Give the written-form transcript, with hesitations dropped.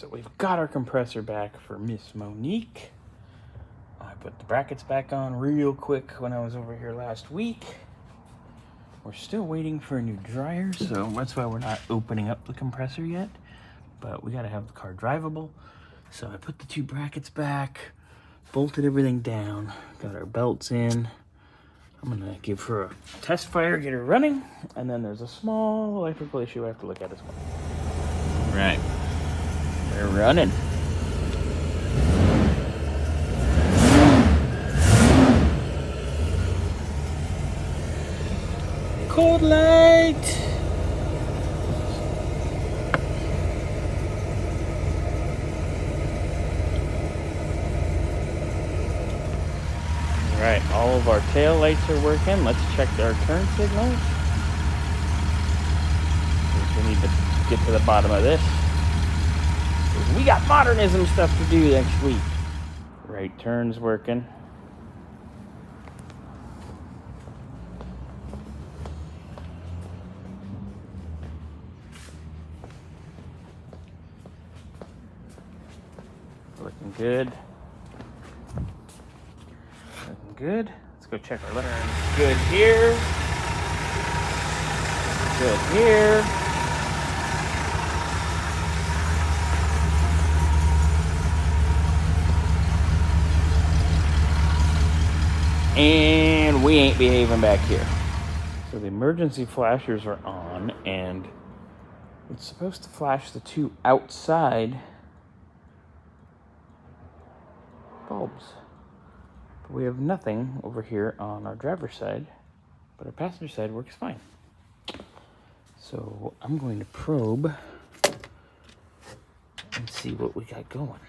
So we've got our compressor back for Miss Monique. I put the brackets back on real quick when I was over here last week. We're still waiting for a new dryer, so that's why we're not opening up the compressor yet. But we gotta have the car drivable. So I put the two brackets back, bolted everything down, got our belts in. I'm gonna give her a test fire, get her running, and then there's a small electrical issue I have to look at as well. Right, we're running. Cold light. All right, all of our tail lights are working. Let's check our turn signals. We need to get to the bottom of this. We got modernism stuff to do next week. Right turn's working. Looking good. Looking good. Let's go check our letter. Good here. Good here. And we ain't behaving back here. So the emergency flashers are on, and it's supposed to flash the two outside bulbs. But we have nothing over here on our driver's side, but our passenger side works fine. So I'm going to probe and see what we got going.